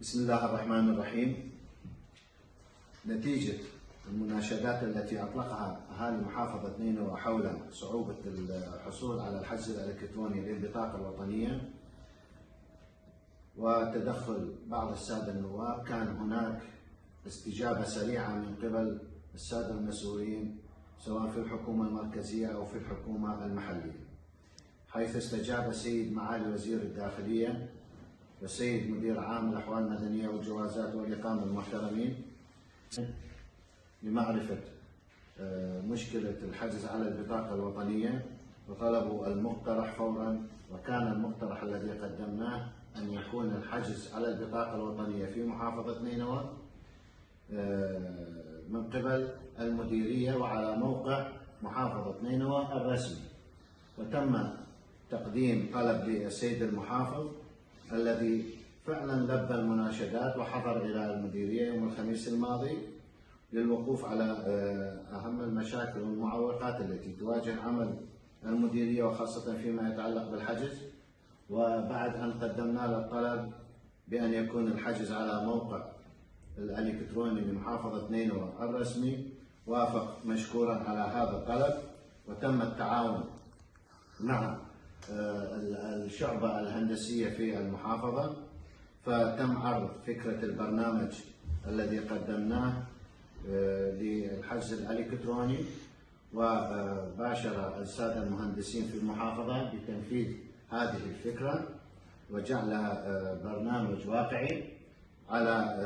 بسم الله الرحمن الرحيم. نتيجة المناشدات التي أطلقها أهالي محافظة نينوى حول صعوبة الحصول على الحجز الإلكتروني للبطاقة الوطنية وتدخل بعض السادة النواب، كان هناك استجابة سريعة من قبل السادة المسؤولين سواء في الحكومة المركزية أو في الحكومة المحلية، حيث استجاب السيد معالي وزير الداخلية والسيد مدير عام الأحوال المدنية والجوازات والإقامة المحترمين لمعرفة مشكلة الحجز على البطاقة الوطنية، وطلبوا المقترح فورا. وكان المقترح الذي قدمناه أن يكون الحجز على البطاقة الوطنية في محافظة نينوى من قبل المديرية وعلى موقع محافظة نينوى الرسمي. وتم تقديم طلب للسيد المحافظ الذي فعلا لبى المناشدات وحضر إلى المديرية يوم الخميس الماضي للوقوف على أهم المشاكل والمعوقات التي تواجه عمل المديرية وخاصة فيما يتعلق بالحجز. وبعد أن قدمنا له الطلب بأن يكون الحجز على موقع الإلكتروني لمحافظة نينوى الرسمي، وافق مشكورا على هذا الطلب. وتم التعاون مع الشعبة الهندسية في المحافظة، فتم عرض فكرة البرنامج الذي قدمناه للحجز الإلكتروني، وباشر السادة المهندسين في المحافظة بتنفيذ هذه الفكرة وجعلها برنامج واقعي على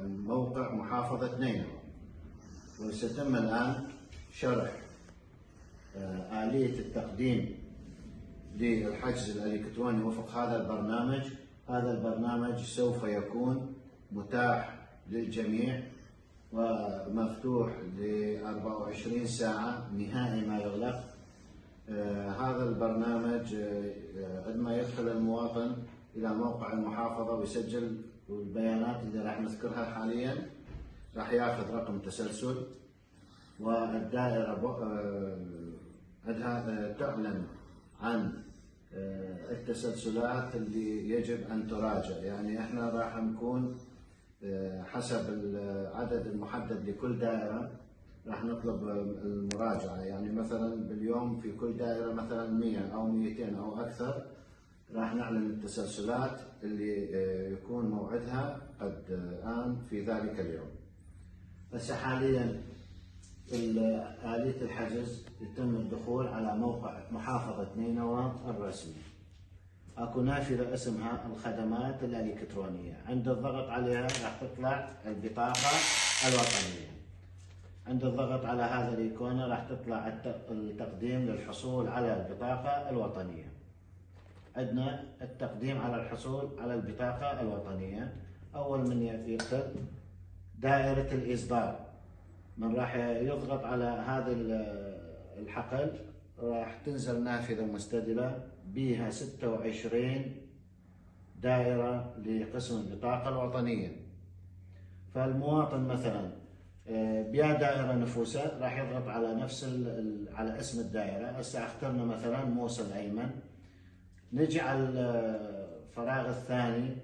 موقع محافظة نينوى. وسيتم الآن شرح آلية التقديم للحجز الإلكتروني وفق هذا البرنامج. هذا البرنامج سوف يكون متاح للجميع ومفتوح ل 24 ساعة نهائي ما يغلق. هذا البرنامج عندما يدخل المواطن إلى موقع المحافظة ويسجل البيانات اللي راح نذكرها حاليا، راح ياخذ رقم تسلسل، والدائرة عندها تعلن عن التسلسلات اللي يجب أن تراجع. يعني احنا راح نكون حسب العدد المحدد لكل دائرة راح نطلب المراجعة. يعني مثلا باليوم في كل دائرة مثلا 100 أو 200 أو أكثر راح نعلن التسلسلات اللي يكون موعدها قد آن في ذلك اليوم. هسه حاليا آلية الحجز يتم الدخول على موقع محافظة نينوى الرسمي. اكو نافذة اسمها الخدمات الإلكترونية، عند الضغط عليها راح تطلع البطاقة الوطنية. عند الضغط على هذا الإيقونة راح تطلع التقديم للحصول على البطاقة الوطنية. عندنا التقديم على الحصول على البطاقة الوطنية. أول من يدخل دائرة الإصدار، من راح يضغط على هذا الحقل راح تنزل نافذة مستدلة بها 26 دائرة لقسم البطاقة الوطنية. فالمواطن مثلا بيا دائرة نفوسه راح يضغط على نفس على اسم الدائرة. هسه اخترنا مثلا موصل أيمن. نجي على الفراغ الثاني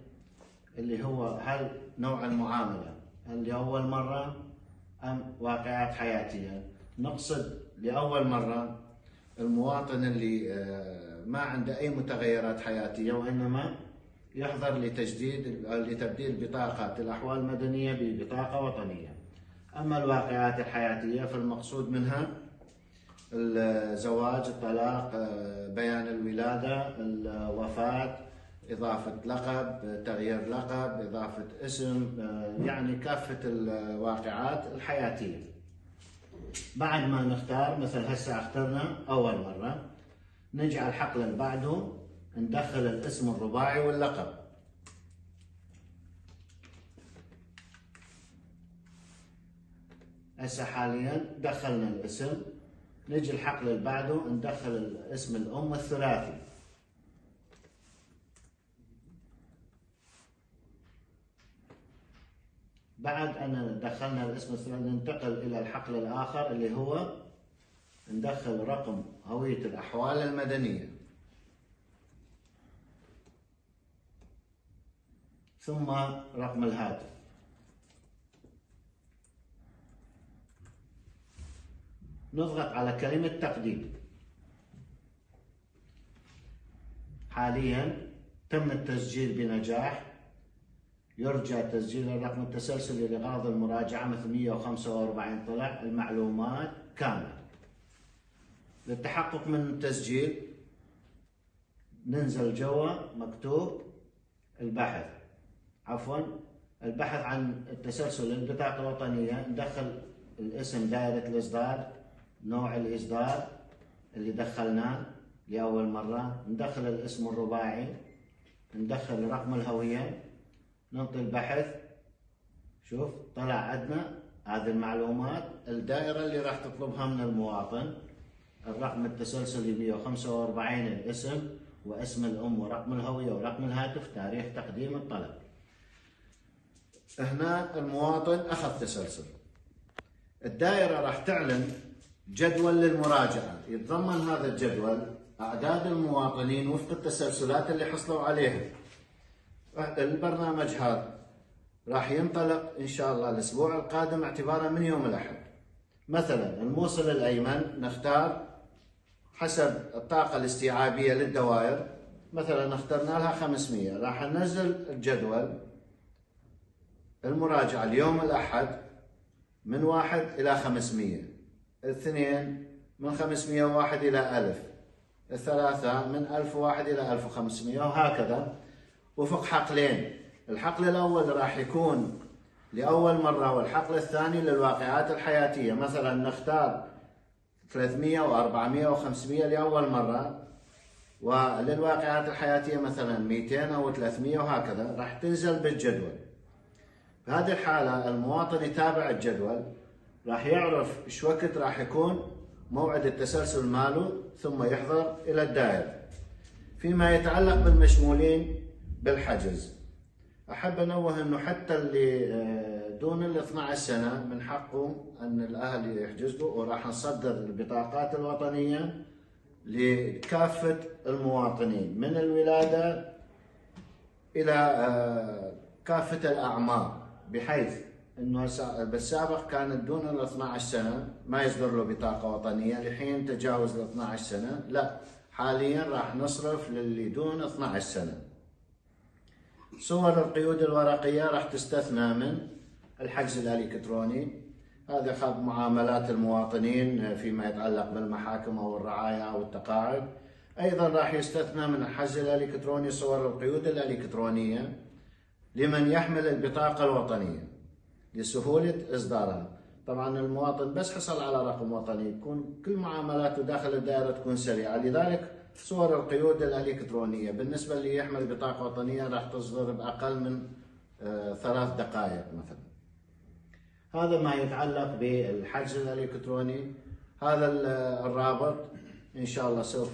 اللي هو هل نوع المعاملة، هل لأول مرة أم واقعات حياتية. نقصد لأول مرة المواطن اللي ما عنده أي متغيرات حياتية وإنما يحضر لتبديل بطاقة الأحوال المدنية ببطاقة وطنية. أما الواقعات الحياتية فالمقصود منها الزواج، الطلاق، بيان الولادة، الوفاة، إضافة لقب، تغيير لقب، إضافة اسم، يعني كافة الواقعات الحياتية. بعد ما نختار مثل هسه اخترنا أول مرة، نجي على الحقل اللي بعده ندخل الاسم الرباعي واللقب. هسه حاليا دخلنا الاسم. نجي الحقل اللي بعده ندخل الاسم الأم الثلاثي. بعد أن دخلنا الاسم الثلاثي ننتقل إلى الحقل الآخر اللي هو ندخل رقم هوية الأحوال المدنية. ثم رقم الهاتف. نضغط على كلمة تقديم. حاليا تم التسجيل بنجاح. يرجى تسجيل الرقم التسلسلي لغرض المراجعة، مثل 145 طلع المعلومات كاملة. للتحقق من التسجيل ننزل جوا مكتوب البحث عن التسلسل للبطاقة الوطنية. ندخل الاسم، دائرة الإصدار، نوع الإصدار اللي دخلناه لأول مرة، ندخل الاسم الرباعي، ندخل رقم الهوية، ننطي البحث. شوف طلع عندنا هذه المعلومات، الدائرة اللي راح تطلبها من المواطن، الرقم التسلسلي 145، الاسم واسم الأم ورقم الهوية ورقم الهاتف، تاريخ تقديم الطلب. هنا المواطن أخذ تسلسل. الدائرة راح تعلن جدول للمراجعة، يتضمن هذا الجدول أعداد المواطنين وفق التسلسلات اللي حصلوا عليها. البرنامج هذا راح ينطلق إن شاء الله الأسبوع القادم اعتبارا من يوم الأحد. مثلا الموصل الأيمن نختار حسب الطاقة الاستيعابية للدوائر، مثلا اخترنا لها 500، راح ننزل الجدول المراجعة اليوم الأحد من 1 إلى 500، الاثنين من 501 إلى 1000، الثلاثة من 1001 إلى 1500، وهكذا وفق حقلين. الحقل الأول راح يكون لأول مرة، والحقل الثاني للواقعات الحياتية. مثلا نختار 300 و400 و500 لأول مرة، وللواقعات الحياتية مثلا 200 أو 300، وهكذا راح تنزل بالجدول. في هذه الحالة المواطن يتابع الجدول، راح يعرف ايش وقت راح يكون موعد التسلسل ماله، ثم يحضر إلى الدائرة. فيما يتعلق بالمشمولين بالحجز، أحب أنوه أنه حتى اللي دون ال 12 سنة من حقه أن الأهل يحجزوا، وراح نصدر البطاقات الوطنية لكافة المواطنين من الولادة إلى كافة الأعمار، بحيث أنه بالسابق كانت دون ال 12 سنة ما يصدر له بطاقة وطنية لحين تجاوز ال 12 سنة، لا حاليا راح نصرف للي دون 12 سنة. صور القيود الورقية راح تستثنى من الحجز الإلكتروني، هذا خاص معاملات المواطنين فيما يتعلق بالمحاكم أو الرعاية أو التقاعد. أيضا راح يستثنى من الحجز الإلكتروني صور القيود الإلكترونية لمن يحمل البطاقة الوطنية لسهولة إصدارها. طبعا المواطن بس حصل على رقم وطني يكون كل معاملاته داخل الدائرة تكون سريعة، لذلك صور القيود الإلكترونية بالنسبة اللي يحمل بطاقة وطنية راح تصدر بأقل من 3 دقائق مثلا. هذا ما يتعلق بالحجز الإلكتروني. هذا الرابط إن شاء الله سوف